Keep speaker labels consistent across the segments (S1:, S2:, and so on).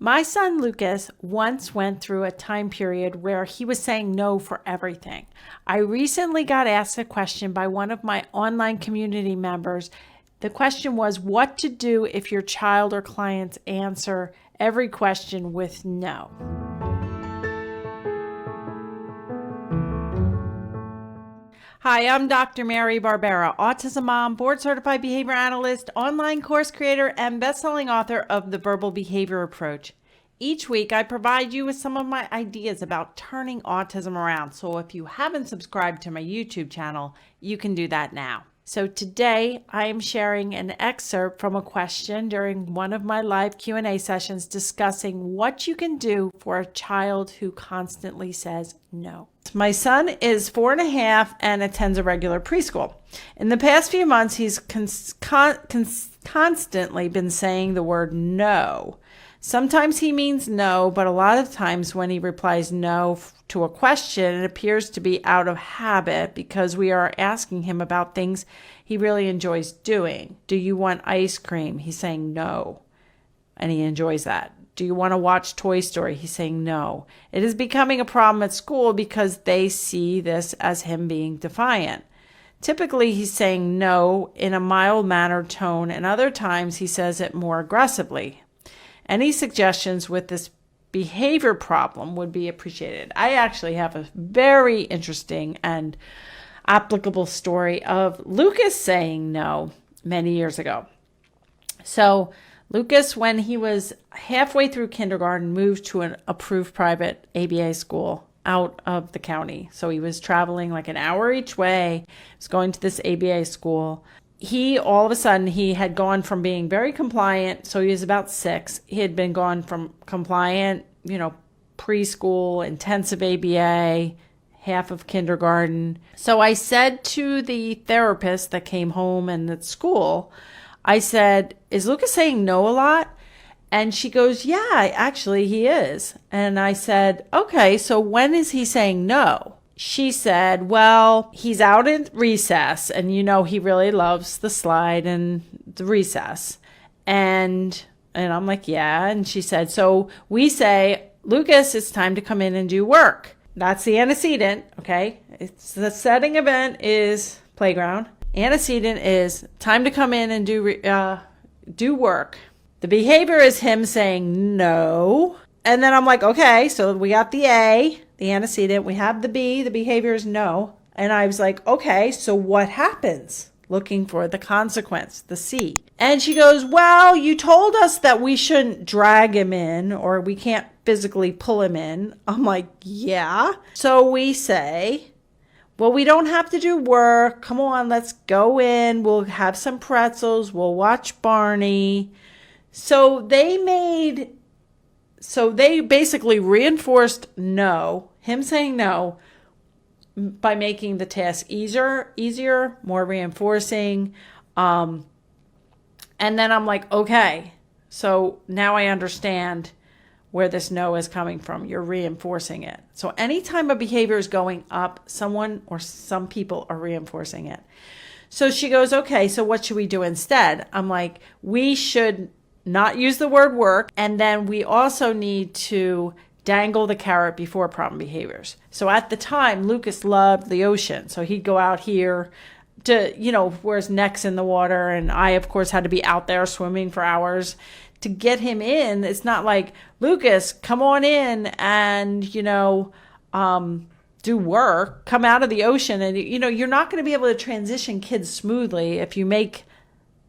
S1: My son Lucas once went through a time period where he was saying no for everything. I recently got asked a question by one of my online community members. The question was what to do if your child or clients answer every question with no. Hi, I'm Dr. Mary Barbera, autism mom, board-certified behavior analyst, online course creator, and best-selling author of The Verbal Behavior Approach. Each week, I provide you with some of my ideas about turning autism around. So if you haven't subscribed to my YouTube channel, you can do that now. So today, I am sharing an excerpt from a question during one of my live Q&A sessions discussing what you can do for a child who constantly says no. My son is 4.5 and attends a regular preschool. In the past few months, he's constantly been saying the word no. Sometimes he means no, but a lot of times when he replies no to a question, it appears to be out of habit because we are asking him about things he really enjoys doing. Do you want ice cream? He's saying no, and he enjoys that. Do you want to watch Toy Story? He's saying no. It is becoming a problem at school because they see this as him being defiant. Typically, he's saying no in a mild-mannered tone, and other times he says it more aggressively. Any suggestions with this behavior problem would be appreciated. I actually have a very interesting and applicable story of Lucas saying no many years ago. So Lucas, when he was halfway through kindergarten, moved to an approved private ABA school out of the county. So he was traveling like an hour each way. He was going to this ABA school. All of a sudden, he had gone from being very compliant. So he was about 6. He had been gone from compliant, preschool, intensive ABA, half of kindergarten. So I said to the therapist that came home and at school, I said, is Lucas saying no a lot? And she goes, yeah, actually he is. And I said, okay, so when is he saying no? She said, well, he's out at recess and he really loves the slide and the recess. And I'm like, yeah. And she said, so we say, Lucas, it's time to come in and do work. That's the antecedent, okay? It's the setting event is playground. Antecedent is time to come in and do work. The behavior is him saying no. And then I'm like, okay, so we got the A, the antecedent. We have the B, the behavior is no. And I was like, okay, so what happens? Looking for the consequence, the C. And she goes, well, you told us that we shouldn't drag him in or we can't physically pull him in. I'm like, yeah. So we say, well, we don't have to do work. Come on, let's go in. We'll have some pretzels. We'll watch Barney. So they basically reinforced no, him saying no, by making the task easier, more reinforcing. And then I'm like, okay, so now I understand where this no is coming from. You're reinforcing it. So anytime a behavior is going up, someone or some people are reinforcing it. So she goes, okay, so what should we do instead? I'm like, we should not use the word work. And then we also need to dangle the carrot before problem behaviors. So at the time, Lucas loved the ocean. So he'd go out here to, where his neck's in the water. And I, of course, had to be out there swimming for hours to get him in. It's not like, Lucas, come on in and, do work, come out of the ocean. And, you're not going to be able to transition kids smoothly if you make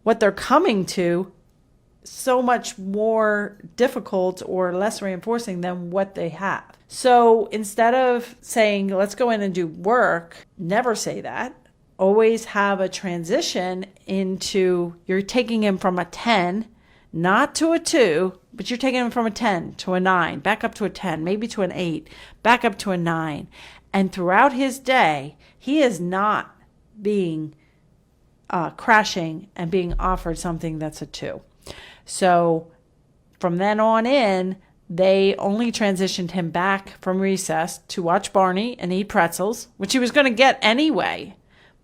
S1: what they're coming to so much more difficult or less reinforcing than what they have. So instead of saying, let's go in and do work, never say that. Always have a transition into, you're taking him from a 10, not to a 2, but you're taking him from a 10 to a 9, back up to a 10, maybe to an 8, back up to a 9. And throughout his day, he is not being crashing and being offered something that's a 2. So from then on in, they only transitioned him back from recess to watch Barney and eat pretzels, which he was going to get anyway.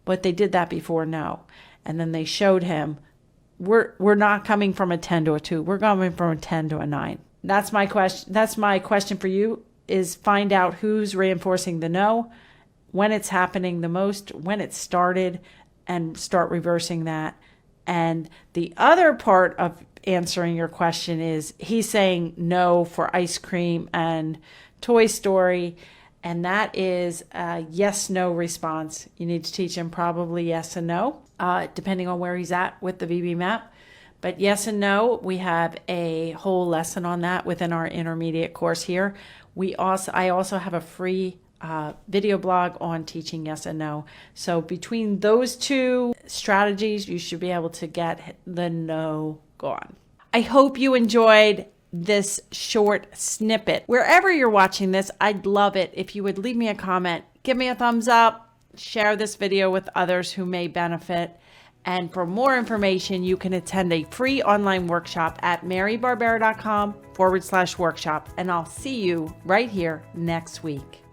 S1: But they did that before no. And then they showed him, we're not coming from a 10 to a 2. We're coming from a 10 to a 9. That's my question. That's my question for you, is find out who's reinforcing the no, when it's happening the most, when it started, and start reversing that. And the other part of answering your question is he's saying no for ice cream and Toy Story. And that is a yes-no response. You need to teach him probably yes and no, depending on where he's at with the VB map. But yes and no, we have a whole lesson on that within our intermediate course here. I also have a free video blog on teaching yes and no. So between those two strategies, you should be able to get the no gone. I hope you enjoyed this short snippet. Wherever you're watching this, I'd love it if you would leave me a comment, give me a thumbs up, share this video with others who may benefit. And for more information, you can attend a free online workshop at marybarbera.com/workshop. And I'll see you right here next week.